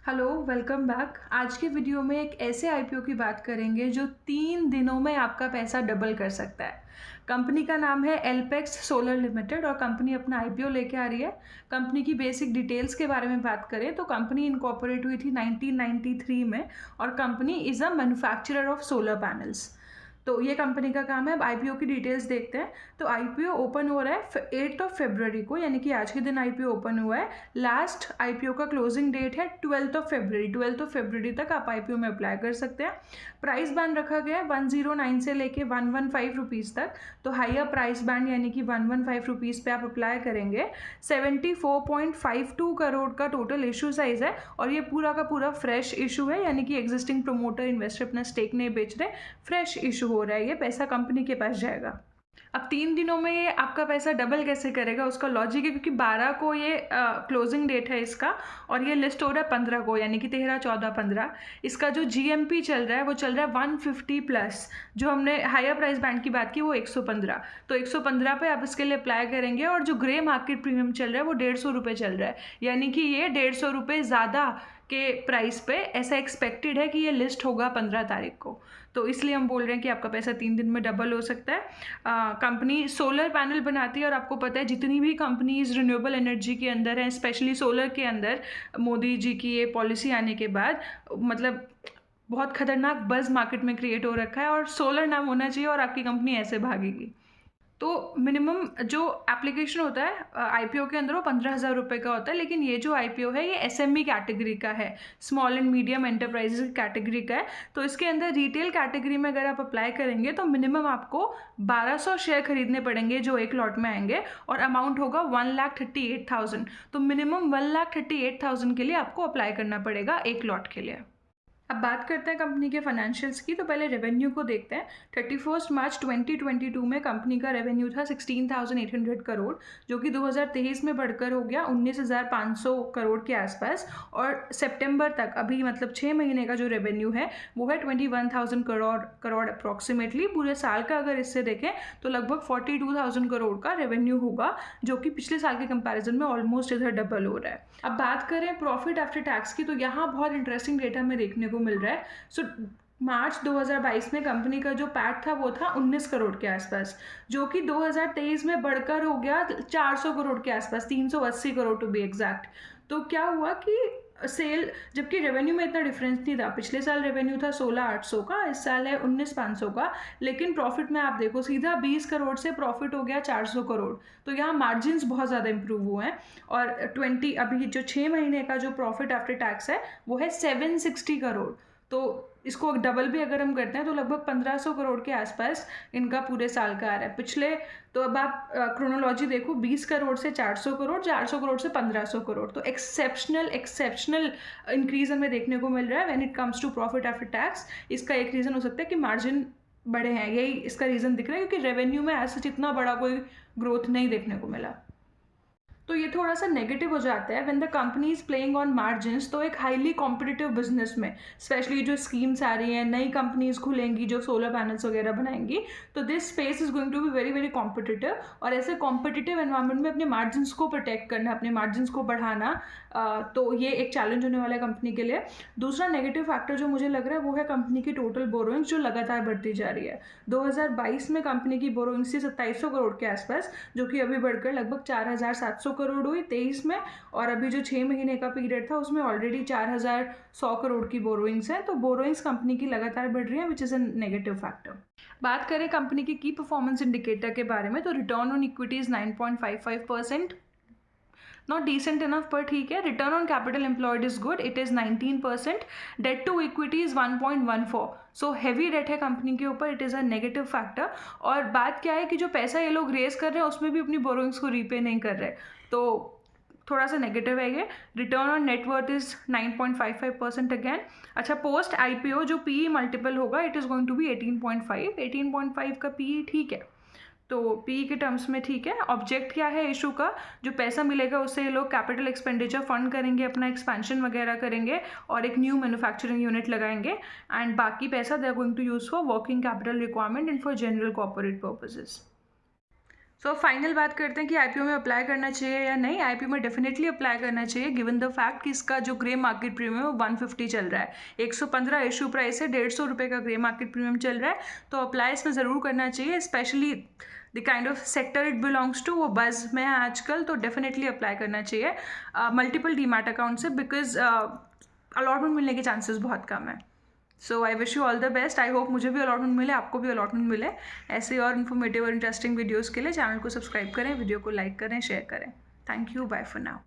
Hello, welcome back. आज के video में एक ऐसे आईपीओ की बात करेंगे जो 3 दिनों में आपका पैसा डबल कर सकता है। कंपनी का नाम है एल्पेक्स सोलर लिमिटेड और कंपनी अपना आईपीओ लेके आ रही है। कंपनी की बेसिक डिटेल्स के बारे में बात करें तो कंपनी इनकॉर्पोरेट हुई थी 1993 में और company is a manufacturer of solar panels. तो ये कंपनी का काम है। अब आईपीओ की डिटेल्स देखते हैं। तो आईपीओ ओपन हो रहा है 8 फरवरी को, यानी कि आज के दिन आईपीओ ओपन हुआ है। लास्ट आईपीओ का क्लोजिंग डेट है 12 फरवरी। 12 फरवरी तक आप आईपीओ में अप्लाई कर सकते हैं। प्राइस बैंड रखा गया है 109 से लेके 115 रुपीज़ तक। तो हाइयर प्राइस बैंड यानी कि 115 रुपीज़ पे आप अप्लाई करेंगे। 74.52 करोड़ का टोटल इशू साइज़ है और ये पूरा का पूरा फ्रेश इशू है, यानी कि एग्जिस्टिंग प्रोमोटर इन्वेस्टर अपना स्टेक नहीं बेच रहे, फ्रेश इशू हो रहा है। ये पैसा कंपनी के पास जाएगा। अब 3 दिनों में ये आपका पैसा डबल कैसे करेगा, उसका लॉजिक है क्योंकि 12 को ये क्लोजिंग डेट है इसका और ये लिस्ट हो रहा है 15 को, यानी कि 13, 14, 15। इसका जो जीएमपी चल रहा है वो चल रहा है 150 प्लस। जो हमने हायर प्राइस बैंड की बात की वो 115। तो 115 पे आप इसके लिए अप्लाई करेंगे और जो ग्रे मार्केट प्रीमियम चल रहा है वो 150 रुपये चल रहा है, यानी कि ये 150 रुपये ज़्यादा के प्राइस पे ऐसा एक्सपेक्टेड है कि ये लिस्ट होगा 15 तारीख को। तो इसलिए हम बोल रहे हैं कि आपका पैसा 3 दिन में डबल हो सकता है। कंपनी सोलर पैनल बनाती है और आपको पता है जितनी भी कंपनीज रिन्यूएबल एनर्जी के अंदर हैं, स्पेशली सोलर के अंदर, मोदी जी की ये पॉलिसी आने के बाद मतलब बहुत खतरनाक बज़ मार्केट में क्रिएट हो रखा है और सोलर नाम होना चाहिए और आपकी कंपनी ऐसे भागेगी। तो मिनिमम जो एप्लीकेशन होता है आईपीओ के अंदर वो 15,000 रुपये का होता है, लेकिन ये जो आईपीओ है ये एसएमई कैटेगरी का है, small and medium enterprises category का है। तो इसके अंदर रिटेल कैटेगरी में अगर आप अप्लाई करेंगे तो मिनिमम आपको 1200 शेयर खरीदने पड़ेंगे जो एक लॉट में आएंगे और अमाउंट होगा 1,38,000। तो मिनिमम 1,38,000 के लिए आपको अप्लाई करना पड़ेगा एक लॉट के लिए। अब बात करते हैं कंपनी के फाइनेंशियल्स की। तो पहले रेवेन्यू को देखते हैं। 31 मार्च 2022 में कंपनी का रेवेन्यू था 16,800 करोड़, जो कि 2023 में बढ़कर हो गया 19,500 करोड़ के आसपास। और सितंबर तक अभी मतलब 6 महीने का जो रेवेन्यू है वो है 21,000 करोड़ अप्रॉक्सीमेटली। पूरे साल का अगर इससे देखें तो लगभग 42,000 करोड़ का रेवेन्यू होगा, जो कि पिछले साल के कंपैरिजन में ऑलमोस्ट इधर डबल हो रहा है। अब बात करें प्रॉफिट आफ्टर टैक्स की, तो यहाँ बहुत इंटरेस्टिंग डेटा हमें देखने को मिल रहा है। सो मार्च 2022 में कंपनी का जो पैट था वो था 19 करोड़ के आसपास, जो कि 2023 में बढ़कर हो गया 400 करोड़ के आसपास, 380 करोड़ टू बी एग्जैक्ट। तो क्या हुआ कि सेल, जबकि रेवेन्यू में इतना डिफरेंस नहीं था। पिछले साल रेवेन्यू था 16,800 का, इस साल है 19,500 का, लेकिन प्रॉफिट में आप देखो सीधा 20 करोड़ से प्रॉफिट हो गया 400 करोड़। तो यहाँ मार्जिन्स बहुत ज़्यादा इंप्रूव हुए हैं। और 20 अभी जो 6 महीने का जो प्रॉफिट आफ्टर टैक्स है वो है 760 करोड़। तो इसको डबल भी अगर हम करते हैं तो लगभग 1500 करोड़ के आसपास इनका पूरे साल का आ रहा है पिछले। तो अब आप क्रोनोलॉजी देखो, 20 करोड़ से 400 करोड़, 400 करोड़ से 1500 करोड़। तो एक्सेप्शनल इंक्रीज हमें देखने को मिल रहा है when it comes to profit after tax. इसका एक रीज़न हो सकता है कि मार्जिन बड़े हैं, यही इसका रीज़न दिख रहा है, क्योंकि रेवेन्यू में ऐसा इतना बड़ा कोई ग्रोथ नहीं देखने को मिला। तो ये थोड़ा सा नेगेटिव हो जाता है when the company is playing on margins. तो एक हाईली कॉम्पिटिटिव बिजनेस में, स्पेशली जो स्कीम्स आ रही हैं, नई कंपनीज खुलेंगी जो सोलर पैनल्स वगैरह बनाएंगी, तो this space is going to be very very competitive. और ऐसे कॉम्पिटिटिव एनवायरनमेंट में अपने मार्जिन्स को प्रोटेक्ट करना, अपने मार्जिन्स को बढ़ाना, तो ये एक चैलेंज होने वाला है कंपनी के लिए। दूसरा नेगेटिव फैक्टर जो मुझे लग रहा है वो है कंपनी की टोटल बोरोइंग्स जो लगातार बढ़ती जा रही है। 2022 में कंपनी की बोरोइंग्स थी 2700 करोड़ के आसपास, जो कि अभी बढ़कर लगभग 4,700 करोड़ हुई 23 में। और अभी जो 6 महीने का पीरियड था उसमें ऑलरेडी 4,100 करोड़ की बोरोइंग्स हैं। तो बोरोइंग्स कंपनी की लगातार बढ़ रही है, which is a negative factor. बात करें कंपनी की परफॉर्मेंस इंडिकेटर के बारे में, तो return on equity is 9.55%, not decent enough पर ठीक है। Return on capital employed is good, it is 19%। Debt to equity is 1.14, so heavy debt है कंपनी के ऊपर, it is a negative factor. और बात क्या है कि जो पैसा ये लोग रेस कर रहे हैं उसमें भी अपनी बोरोइंग्स को रीपे नहीं कर रहे, तो थोड़ा सा नेगेटिव है ये। Return on net worth is 9.55% again. अच्छा, पोस्ट आईपीओ जो पीई मल्टीपल होगा it is going to be 18.5। 18.5 का पीई ठीक है, तो पी के टर्म्स में ठीक है। ऑब्जेक्ट क्या है इशू का, जो पैसा मिलेगा उससे ये लोग कैपिटल एक्सपेंडिचर फंड करेंगे, अपना एक्सपेंशन वगैरह करेंगे और एक न्यू मैन्युफैक्चरिंग यूनिट लगाएंगे। एंड बाकी पैसा they are going to use for working capital requirement and for general corporate purposes. So final बात करते हैं कि आईपीओ में अप्लाई करना चाहिए या नहीं। आईपीओ में डेफिनेटली अप्लाई करना चाहिए गिवन द फैक्ट कि इसका जो ग्रे मार्केट प्रीमियम है वो 150 चल रहा है। 115 इशू प्राइस है, 150 रुपये का ग्रे मार्केट प्रीमियम चल रहा है, तो अप्लाई इसमें ज़रूर करना चाहिए। Specially the kind of sector it belongs to, वो बज़ में है आजकल, तो डेफिनेटली अप्लाई करना चाहिए मल्टीपल डीमैट अकाउंट से, बिकॉज अलॉटमेंट मिलने के चांसेस बहुत कम है। So I wish you all the best. I hope मुझे भी अलॉटमेंट मिले, आपको भी अलॉटमेंट मिले। ऐसे और इन्फॉर्मेटिव और इंटरेस्टिंग वीडियोज़ के लिए चैनल को सब्सक्राइब करें, वीडियो को लाइक करें, शेयर करें। Thank you, bye for now.